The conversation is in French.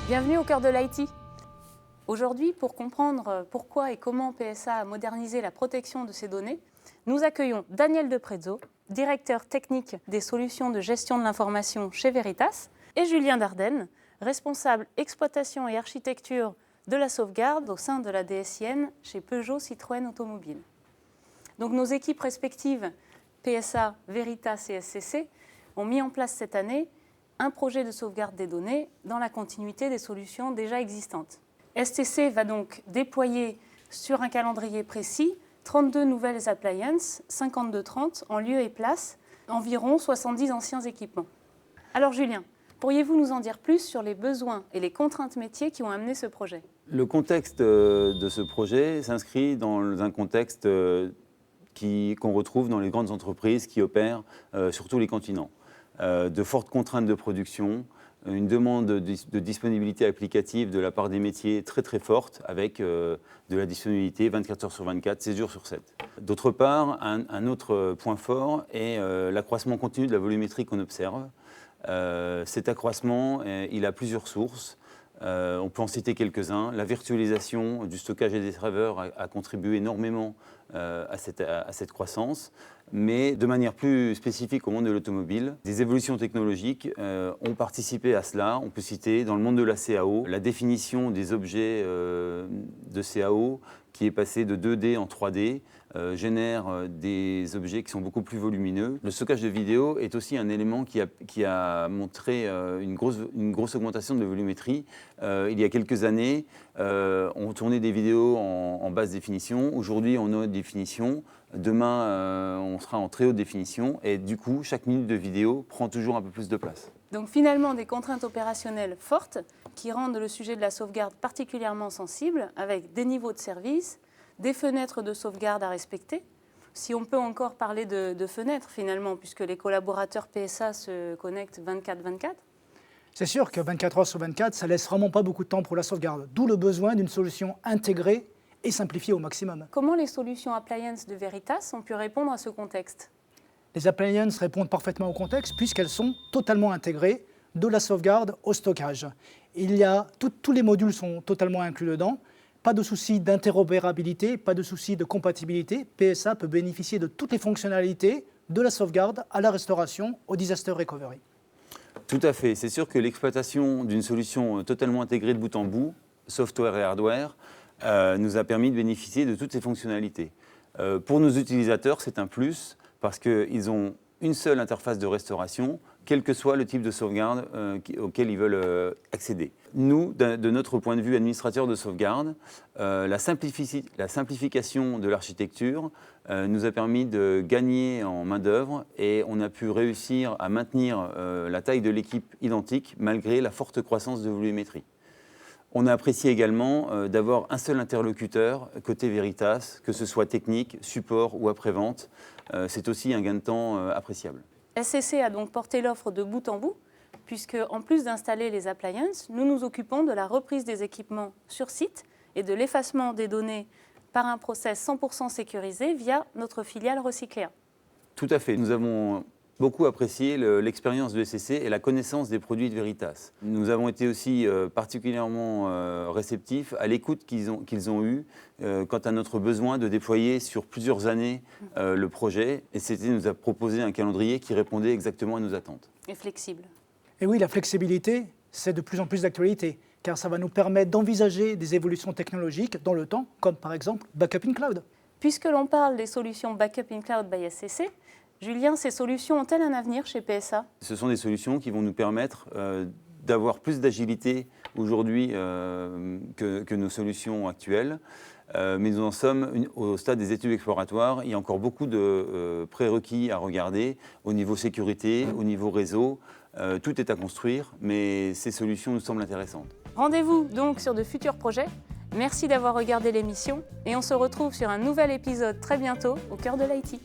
Bienvenue au cœur de l'IT. Aujourd'hui, pour comprendre pourquoi et comment PSA a modernisé la protection de ses données, nous accueillons Daniel Deprezzo, directeur technique des solutions de gestion de l'information chez Veritas, et Julien Dardenne, responsable exploitation et architecture de la sauvegarde au sein de la DSIN chez Peugeot Citroën Automobile. Donc nos équipes respectives, PSA, Veritas et SCC, ont mis en place cette année un projet de sauvegarde des données dans la continuité des solutions déjà existantes. SCC va donc déployer sur un calendrier précis 32 nouvelles appliances, 52-30 en lieu et place, environ 70 anciens équipements. Alors Julien, pourriez-vous nous en dire plus sur les besoins et les contraintes métiers qui ont amené ce projet? Le contexte de ce projet s'inscrit dans un contexte qu'on retrouve dans les grandes entreprises qui opèrent sur tous les continents. De fortes contraintes de production, une demande de disponibilité applicative de la part des métiers très très forte, avec de la disponibilité 24 heures sur 24, 7 jours sur 7. D'autre part, un autre point fort est l'accroissement continu de la volumétrie qu'on observe. Cet accroissement, il a plusieurs sources. On peut en citer quelques-uns. La virtualisation du stockage et des serveurs a contribué énormément à cette croissance, mais de manière plus spécifique au monde de l'automobile, des évolutions technologiques ont participé à cela. On peut citer dans le monde de la CAO, la définition des objets de CAO qui est passée de 2D en 3D, génère des objets qui sont beaucoup plus volumineux. Le stockage de vidéo est aussi un élément qui a montré une grosse augmentation de volumétrie. Il y a quelques années, on tournait des vidéos en basse définition. Aujourd'hui, en haute définition. Demain, on sera en très haute définition. Et du coup, chaque minute de vidéo prend toujours un peu plus de place. Donc finalement, des contraintes opérationnelles fortes qui rendent le sujet de la sauvegarde particulièrement sensible, avec des niveaux de service, des fenêtres de sauvegarde à respecter. Si on peut encore parler de fenêtres finalement, puisque les collaborateurs PSA se connectent 24/24. C'est sûr que 24 heures sur 24, ça ne laisse vraiment pas beaucoup de temps pour la sauvegarde, d'où le besoin d'une solution intégrée et simplifiée au maximum. Comment les solutions appliances de Veritas ont pu répondre à ce contexte? Les appliances répondent parfaitement au contexte puisqu'elles sont totalement intégrées, de la sauvegarde au stockage. Tous les modules sont totalement inclus dedans. Pas de souci d'interopérabilité, pas de souci de compatibilité. PSA peut bénéficier de toutes les fonctionnalités, de la sauvegarde à la restauration, au disaster recovery. Tout à fait. C'est sûr que l'exploitation d'une solution totalement intégrée de bout en bout, software et hardware, nous a permis de bénéficier de toutes ces fonctionnalités. Pour nos utilisateurs, c'est un plus parce qu'ils ont une seule interface de restauration, quel que soit le type de sauvegarde auquel ils veulent accéder. Nous, de notre point de vue administrateur de sauvegarde, la simplification de l'architecture nous a permis de gagner en main-d'œuvre et on a pu réussir à maintenir la taille de l'équipe identique malgré la forte croissance de volumétrie. On a apprécié également d'avoir un seul interlocuteur côté Veritas, que ce soit technique, support ou après-vente. C'est aussi un gain de temps appréciable. SCC a donc porté l'offre de bout en bout, puisque en plus d'installer les appliances, nous nous occupons de la reprise des équipements sur site et de l'effacement des données par un process 100% sécurisé via notre filiale Recycléa. Tout à fait. Nous avons beaucoup apprécié l'expérience de SCC et la connaissance des produits de Veritas. Nous avons été aussi particulièrement réceptifs à l'écoute qu'ils ont eue quant à notre besoin de déployer sur plusieurs années le projet. Et SCC nous a proposé un calendrier qui répondait exactement à nos attentes. Et flexible. Et oui, la flexibilité, c'est de plus en plus d'actualité, car ça va nous permettre d'envisager des évolutions technologiques dans le temps, comme par exemple Backup in Cloud. Puisque l'on parle des solutions Backup in Cloud by SCC, Julien, ces solutions ont-elles un avenir chez PSA? Ce sont des solutions qui vont nous permettre d'avoir plus d'agilité aujourd'hui que nos solutions actuelles. Mais nous en sommes au stade des études exploratoires. Il y a encore beaucoup de prérequis à regarder au niveau sécurité, au niveau réseau. Tout est à construire, mais ces solutions nous semblent intéressantes. Rendez-vous donc sur de futurs projets. Merci d'avoir regardé l'émission et on se retrouve sur un nouvel épisode très bientôt au cœur de l'IT.